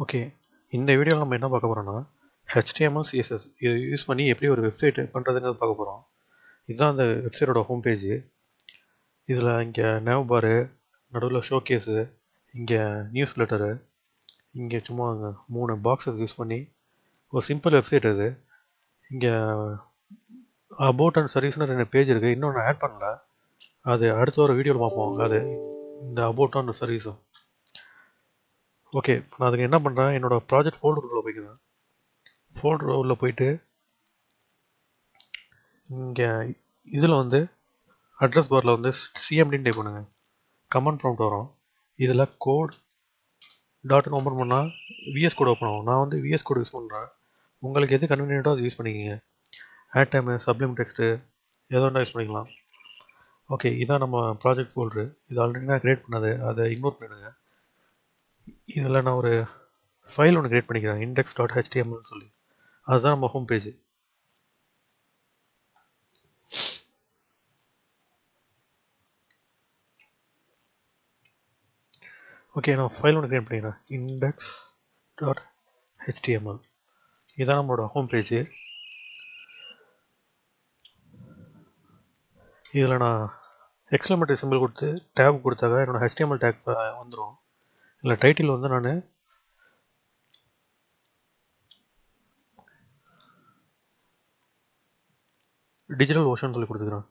Okay, இந்த வீடியோவில் நம்ம என்ன பார்க்க போகிறோம்னா HTML CSS இதை யூஸ் பண்ணி எப்படி ஒரு வெப்சைட் பண்ணுறதுங்கிறது பார்க்க போகிறோம். இதுதான் அந்த வெப்சைட்டோட ஹோம் பேஜ். இதில் இங்கே நேவ் பாரு, நடுவில் ஷோகேஸு, இங்கே நியூஸ் லெட்டரு, இங்கே சும்மா 3 பாக்ஸஸ் யூஸ் பண்ணி ஒரு சிம்பிள் வெப்சைட் இது. இங்கே அபவுட் அண்ட் சர்வீஸ்னு 2 பேஜ் இருக்குது. இன்னும் நான் ஆட் பண்ணல, அது அடுத்த ஒரு வீடியோவில் பார்ப்போம். அது இந்த அபவுட் அண்ட் சர்வீஸும். ஓகே, நான் அதுக்கு என்ன பண்ணுறேன், என்னோட ப்ராஜெக்ட் ஃபோல்டருக்குள்ளே போய்க்கிறேன். ஃபோல்டர் உள்ள போயிட்டு இங்கே இதில் வந்து அட்ரஸ் பாரில் வந்து சிஎம்டின்னு டைப் பண்ணுங்கள். கமெண்ட் ப்ராம்ப்ட் வரும். இதில் கோட் டாட்னு ஓப்பன் பண்ணால் விஎஸ் கோட் ஓப்பன் ஆகும். நான் வந்து விஎஸ் கோட் யூஸ் பண்ணுறேன். உங்களுக்கு எது கன்வீனியன்ட்டோ அது யூஸ் பண்ணிக்கிங்க. ஆட் டைமு, சப்ளிம் டெக்ஸ்ட்டு எதோ ஒன்றா யூஸ் பண்ணிக்கலாம். ஓகே, இதான் நம்ம ப்ராஜெக்ட் ஃபோல்டரு. இது ஆல்ரெடி நான் க்ரியேட் பண்ணது, அதை இக்னோர் பண்ணிடுங்க. இதில் நான் ஒரு ஃபைல் ஒன்று க்ரியேட் பண்ணிக்கிறேன், index.htmlனு சொல்லி. அதுதான் நம்ம ஹோம் பேஜ். ஓகே, நான் ஃபைல் ஒன்று க்ரியேட் பண்ணிக்கிறேன், index.html. இதுதான் நம்மளோட ஹோம் பேஜ். இதில் நான் எக்ஸ்க்ளமேட்டரி சிம்பிள் கொடுத்து டேப் கொடுத்தாக்க என்னோட HTML டேக் வந்துடும். இல்லை டைட்டில் வந்து நான் டிஜிட்டல் ஓஷன் சொல்லி கொடுத்துக்கிறேன்.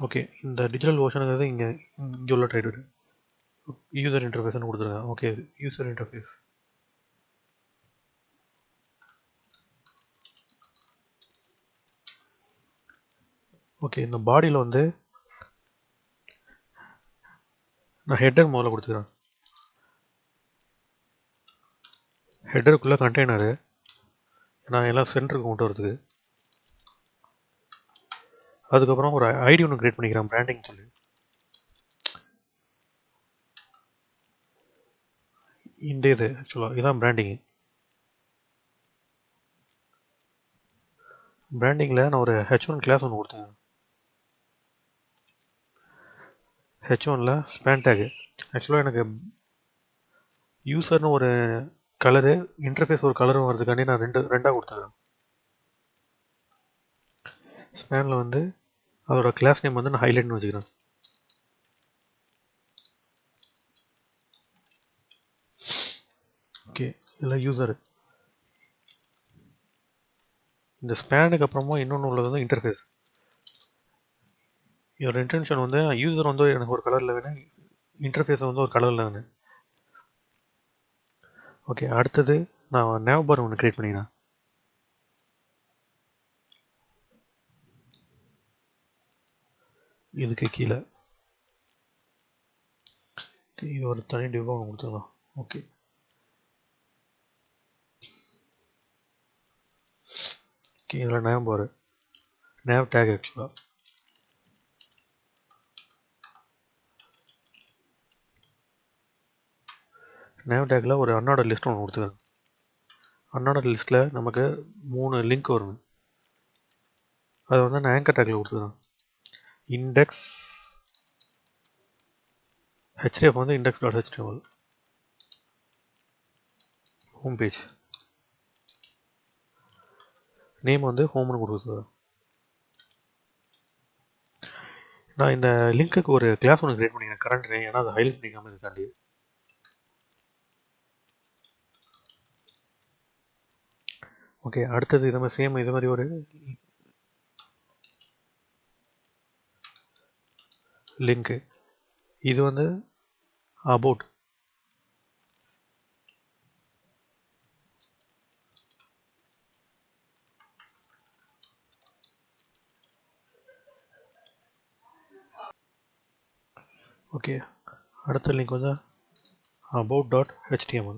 ஓகே, இந்த டிஜிட்டல் ஓஷனுங்கிறது இங்கே உள்ள டைட்டில் யூசர் இன்டர்ஃபேஸ்னு கொடுத்துருக்கேன். Okay, user interface. ஓகே, இந்த பாடியில் வந்து நான் ஹெட்டர் முதல்ல கொடுத்துக்கிறேன். ஹெட்டருக்குள்ளே கண்டெய்னரு, நான் எல்லாம் சென்டருக்கு கொண்டு வரதுக்கு. அதுக்கப்புறம் ஒரு ஐடி ஒன்று க்ரியேட் பண்ணிக்கிறேன், பிராண்டிங் சொல்லி. இந்த இது ஆக்சுவலாக இதுதான் பிராண்டிங்கு. பிராண்டிங்கில் நான் ஒரு H1 கிளாஸ் ஒன்று கொடுத்தேன். H1ல் ஸ்பேன் டேகு. ஆக்சுவலாக எனக்கு யூசர்னு ஒரு கலரு, இன்டர்ஃபேஸ் ஒரு கலரும் வரதுக்காண்டி நான் ரெண்டாக கொடுத்துக்கிறேன். ஸ்பேனில் வந்து அதோட கிளாஸ் நேம் வந்து நான் ஹைலைட்னு வச்சுக்கிறேன். ஓகே, இதில் யூசரு. இந்த ஸ்பேனுக்கு அப்புறமா இன்னொன்று உள்ளது வந்து இன்டர்ஃபேஸ். இதோட இன்டென்ஷன் வந்து யூசர் வந்து எனக்கு ஒரு கலரில் வேணும், இன்டர்ஃபேஸ் வந்து ஒரு கலரில் வேணும். ஓகே, அடுத்தது நான் நேவ் பார் ஒன்று க்ரியேட் பண்ணிக்கிறேன். இதுக்கு கீழே இது ஒரு தனி டிவ் ஒன்று கொடுத்துக்கலாம். ஓகே, ஓகே, இதில் நேவ் பார், நேவ் டேக். ஆக்சுவலாக நேவ் டேக்கில் ஒரு அன்னார்டர் லிஸ்ட் ஒன்று கொடுத்துக்கிறேன். அன்னார்டர் லிஸ்ட்டில் நமக்கு 3 லிங்க் வரும். அதை வந்து நான் ஆங்கர் டேக்கில் கொடுத்துக்கிறேன். இண்டெக்ஸ் ஹெச்டிஎஃப் வந்து index.html ஹோம் பேஜ். நேம் வந்து ஹோம்னு கொடுத்துக்கிறேன். நான் இந்த லிங்க்குக்கு ஒரு கிளாஸ் ஒன்று க்ரியேட் பண்ணிக்கிறேன், கரண்ட் நேம். ஏன்னா அதை ஹைலைட் பண்ணிக்காமல் இருக்காண்டி. ஓகே, அடுத்தது இது மாதிரி சேம் இது மாதிரி ஒரு லிங்க்கு. இது வந்து அபவுட். ஓகே, அடுத்த லிங்க் வந்து about.html.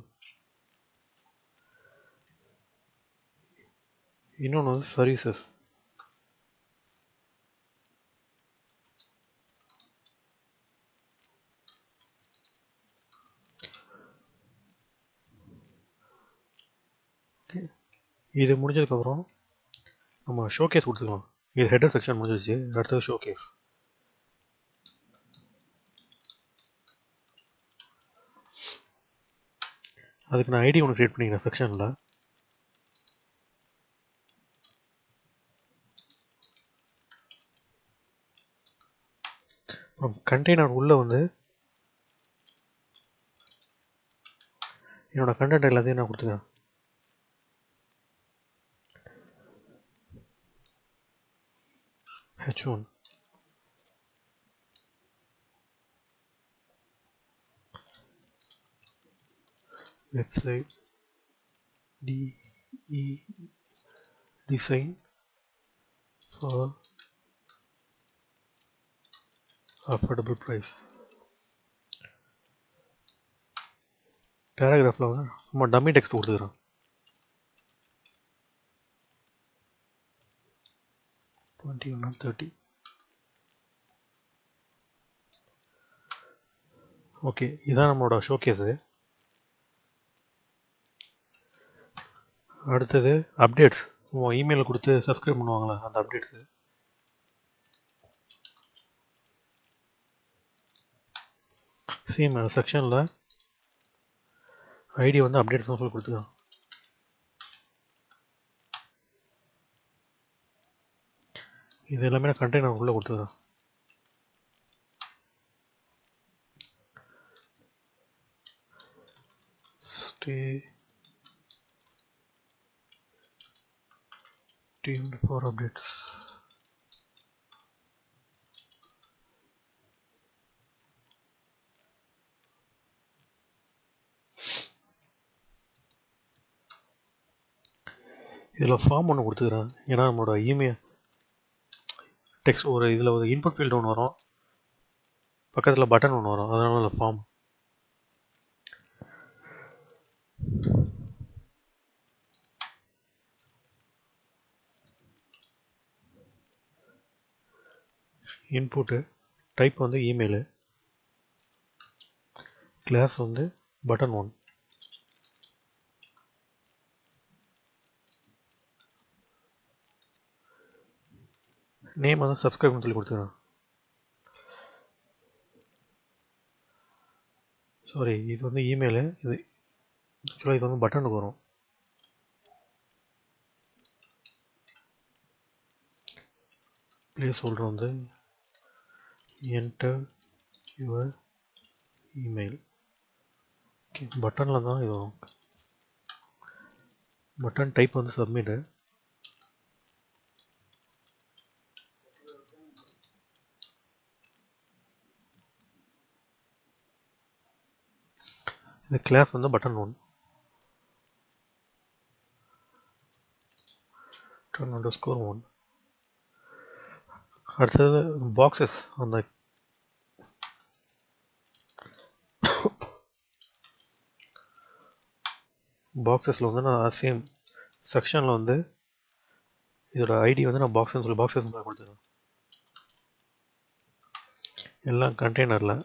இன்னொன்று வந்து சர்வீசஸ். இது முடிஞ்சதுக்கப்புறம் நம்ம ஷோகேஸ் கொடுத்துக்கலாம். இது ஹெட்டர் செக்ஷன் முடிஞ்சிச்சு. அடுத்தது ஷோகேஸ். அதுக்கு நான் ஐடி ஒன்று க்ரியேட் பண்ணிக்கிறேன் செக்ஷனில். அப்புறம் கண்டெய்னர் உள்ளே வந்து என்னோடய கண்டென்ட் எல்லாத்தையும் நான் கொடுத்துக்கிறேன். H1 website design for affordable price. பேராகிராஃபில் வந்து சும்மா டம்மி டெக்ஸ்ட் கொடுத்துக்கிறேன். $21 $30. ஓகே, இதுதான் நம்மளோட ஷோகேஸு. அடுத்தது அப்டேட்ஸ். இமெயில் கொடுத்து சப்ஸ்கிரைப் பண்ணுவாங்களே அந்த அப்டேட்ஸு. சேம் செக்ஷனில் ஐடி வந்து அப்டேட்ஸ் தான் சொல்லி கொடுத்துக்கலாம். இது எல்லாமே நான் கண்டெய்னர் உள்ளே கொடுத்துக்கிறேன். Stay tuned for updates. இதில் ஃபார்ம் ஒன்று கொடுத்துக்கிறேன். ஏன்னா நம்மளோட இமெயில் டெக்ஸ்ட் ஒரு இதில் ஒரு இன்புட் ஃபீல்டு ஒன்று வரும், பக்கத்தில் பட்டன் ஒன்று வரும், அதனால இல்லை ஃபார்ம். இன்புட்டு டைப் வந்து இமெயிலு, கிளாஸ் வந்து பட்டன் 1. நேம் வந்து சப்ஸ்கிரைப்னு சொல்லி கொடுத்துக்கிறேன். சாரி, இது வந்து இமெயிலு, இது ஆக்சுவலாக இது வந்து பட்டனுக்கு வரும். ப்ளேஸ் ஹோல்டர் வந்து என்டர் யுவர் இமெயில். ஓகே, பட்டனில் தான் இது வரும். பட்டன் டைப் வந்து சப்மிட்டு. இந்த கிளாஸ் வந்து பட்டன் 1. turn underscore 1. அடுத்தது பாக்ஸஸ். அந்த பாக்ஸஸில் வந்து நான் சேம் செக்ஷனில் வந்து இதோட ஐடி வந்து நான் பாக்ஸ்ன்னு சொல்லி பாக்ஸஸ் கொடுத்துருக்கேன். எல்லாம் கண்டெய்னரில்.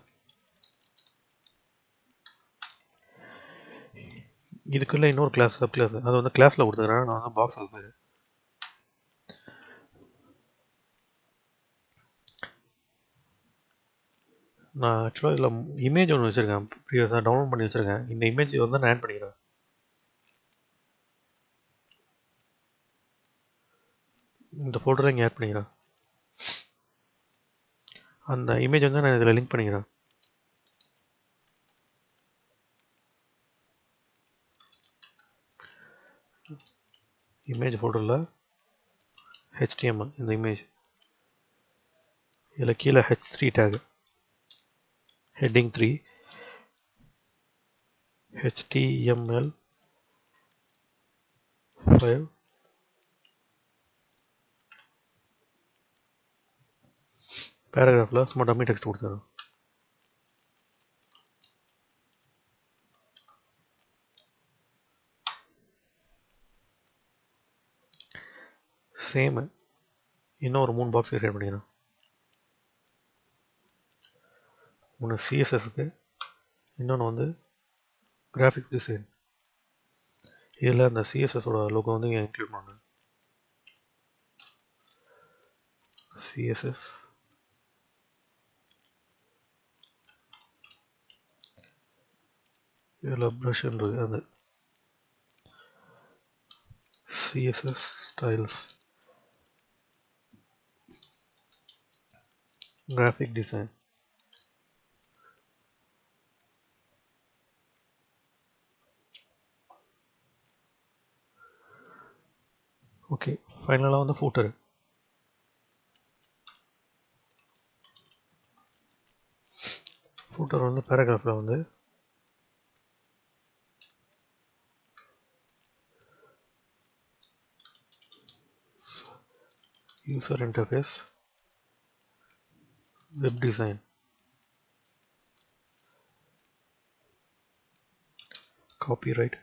இதுக்குள்ளே இன்னொரு கிளாஸ் சப் கிளாஸ், அது வந்து கிளாஸில் கொடுத்துக்கிறேன். நான் வந்து பாக்ஸில் பேர். நான் ஆக்சுவலாக இதில் இமேஜ் ஒன்று வச்சுருக்கேன், ப்ரீவியஸாக டவுன்லோட் பண்ணி வச்சுருக்கேன். இந்த இமேஜ் வந்து நான் ஆட் பண்ணிக்கிறேன். இந்த ஃபோல்டரை இங்கே ஆட் பண்ணிக்கிறேன். அந்த இமேஜ் வந்து நான் இதில் லிங்க் பண்ணிக்கிறேன். இமேஜ் ஃபோல்டரில் HTML இந்த இமேஜ், இதில் கீழே H3 டேக், ஹெட்டிங் 3 HTML 5 பேராகிராஃபில் சும்மா டம்மி டெக்ஸ்ட் கொடுத்துறேன். சேம் இன்னும் ஒரு 3 பாக்ஸ் கிரியேட் பண்ணிக்கிறேன். ஒன்று CSSக்கு, இன்னொன்று வந்து கிராஃபிக்ஸ் டிசைன். இதில் அந்த CSSோட லோகோ வந்து இங்கே இன்க்ளூட் பண்ணேன். CSS இதில் ப்ரஷ்ன்றது அது CSS styles, graphic design. Okay, ஃபைனலாக வந்து ஃபூட்டர். ஃபூட்டர் வந்து பேராகிராஃபில் வந்து user interface, web design, copyright,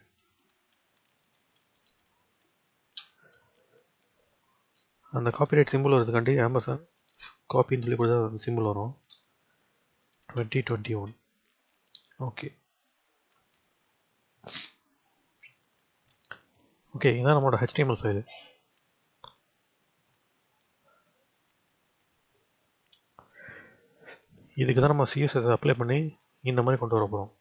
அந்த காப்பிரைட் சிம்பிள் வரதுக்காண்டி அமேசான் காப்பின்னு சொல்லி கூட சிம்பிள் வரும். 2021. ஓகே ஓகே இதான் நம்மளோட HTML ஃபைலு. இதுக்கு தான் நம்ம CSS அப்ளை பண்ணி இந்த மாதிரி கொண்டு வர போகிறோம்.